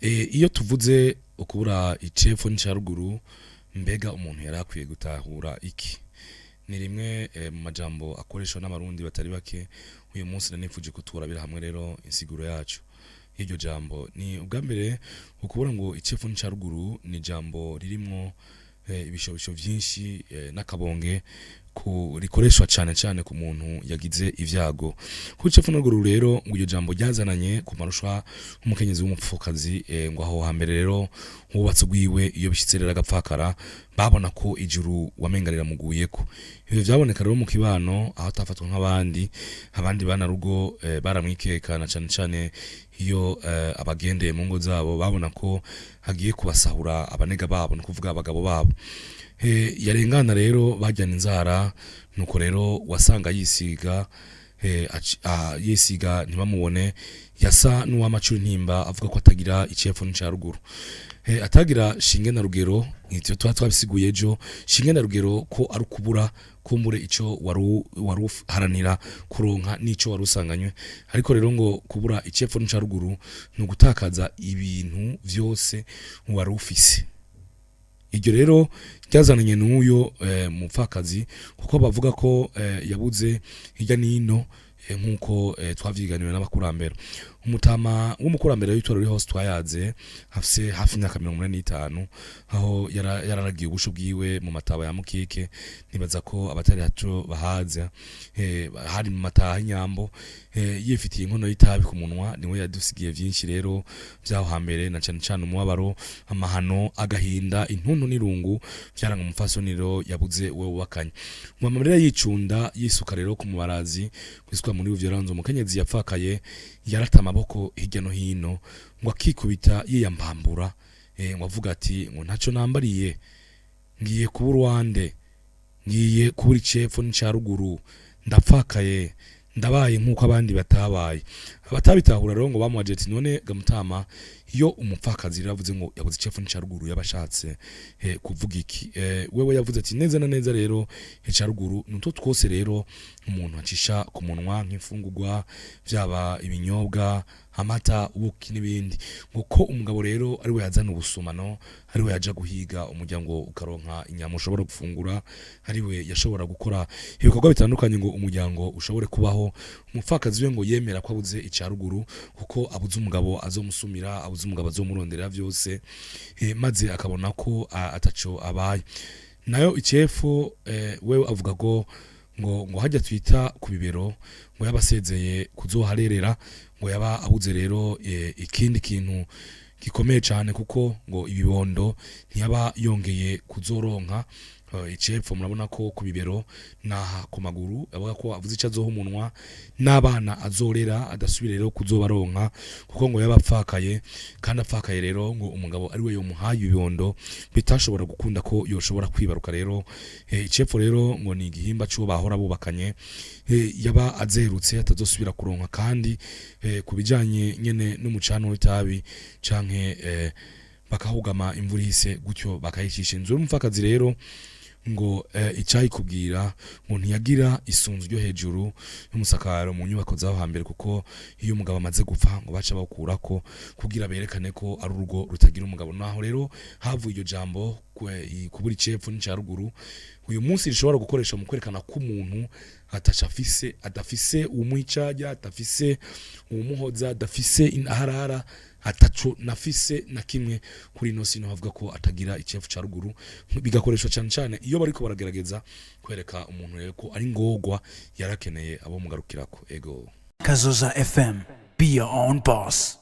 Iyo tuvuze ukubura icepfo n'icaruguru mbega umuntu yarakwiye gutahura iki ni rimwe mu majambo akoreshwa n'abarundi batari bake uyu munsi nanifuje kuturabira hamwe rero insiguro yacu y'iryo jambo ni ubwa mbere ukubura ngo icepfo n'icaruguru ni jambo ririmwo ibishobisho vyinshi n'akabonge rikoreshwa cyane ku muntu yagize ivyago ku cepfo n'uruguru rero ngo iryo jambo ryazananye ku marushwa umukenyezi w'umupfukazi ngo aho hambere rero hubatse gwiwe iyo bishitse rero agapfakara babona ko ijuru wamengarira muguyeko ivyo vyaboneka rero mu kibano aho atafatwa nk'abandi bana rugo baramwikekana cyane iyo abagendeye mu ngo zabo babona ko hagiye kubasahura abanega babo no kuvuga abagabo babo yarengana rero bajyana inzara nuko rero wasanga yisiga ntibamubone yasa n'uwamacura intimba avuga ko atagira icepfo n'icaruguru atagira shinge na rugero nk'icyo twabisiguye ejo shinge na rugero ko ari ukubura kumbure ico waruharanira kuronka nico warusanganywe ariko rero ngo kubura icepfo n'icaruguru no gutakaza ibintu vyose warufise iryo rero ryazananye n'uyo mupfakazi kuko bavuga ko yabuze hirya nino nkuko twavyiganiwe n'abakurambere umutama w'umukurambere w'itoro uri hose twayaze hafise hafi imyaka 45 aho yararagiye ubusho bwiwe mu mataba ya mukike nibaza ko abatari hato bahaza hari mu mataha inyambo yifitiye inkono y'itabi ku munwa niwe yadusigiye vyinshi rero vyaho hambere na cyane umubabaro amahano agahinda intuntu n'irungu vyaranga umufasoniro yabuze we wubakanye mama rero yicunda yisuka rero ku mubarazi kwiswa muri uvyo ranzo umukenyezi yapfakaye yarata amaboko hirya no hino ngo akikubita yiyambambura ngo avuga ati ngo ntaco nambariye ngiye kubura wande ngiye kubura icepfo n'icaruguru ndapfakaye ndabaye nkuko abandi batabaye abatabitahura rero ngo bamuhaje ati none gamutama iyo umupfakazi ravuze ngo yabuze icepfo n'icaruguru yabashatse kuvuga iki wewe yavuze ati neza na neza rero icaruguru nuto twose rero umuntu acisha ku munwa nk'imfungurwa vyaba ibinyobwa amata ubuki n'ibindi ngo ko umugabo rero ari we yazana ubusumano ari we yaja guhiga umuryango ukaronka inyama ushobora gufungura ari we yashobora gukora ibikorwa bitandukanye ngo umuryango ushobore kubaho umupfakazi we ngo yemera ko abuze icaruguru kuko abuze umugabo azomusumira abuze umugabo azomurondera vyose maze akabona ko ataco abaye nayo icepfo wewe avuga ngo hajya twita ku bibero ngo yabasezeye kuzoharerera ngo yaba abuze rero ikindi kintu gikomeye cyane kuko ngo ibibondo ntiyaba yongeye kuzoronka icepfo murabona ko ku bibero naha ku maguru avuga ko avuze ico azoha umunwa n'abana azorera adasubire rero kuzobaronka kuko ngo yabapfakaye kandi apfakaye rero ngo umugabo ari we yomuhaye ibibondo bitashobora gukunda ko yoshobora kwibaruka rero icepfo rero ngo ni igihimba cyo bahora bubakanye yaba azerutse atazosubira kuronka kandi kubijanye nyene n'umucano w'itabi canke bakahugama imvura ihise gutyo bakayicisha inzu y'umupfakazi rero ngo icayi kubwira ngo ntiyagira isunzu ryo hejuru y'umusakaro mu nyubako zaho hambere kuko iyo umugabo amaze gupfa ngo baca bawukurako kugira berekane ko ari urugo rutagira umugabo naho rero havuye iryo jambo kubura icepfo n'icaruguru uyu munsi rishobora gukoresha mu kwerekana ko umuntu adafise umwicaja adafise umuhoza adafise aharara ataco nafise na kimwe kuri no sino havuga ko atagira icepfo caruguru bigakoreshwa cyane iyo bariko baragerageza kwereka umuntu rero ko ari ngogwa yarakeneye abo mugarukirako ego Kazoza FM, be your own boss.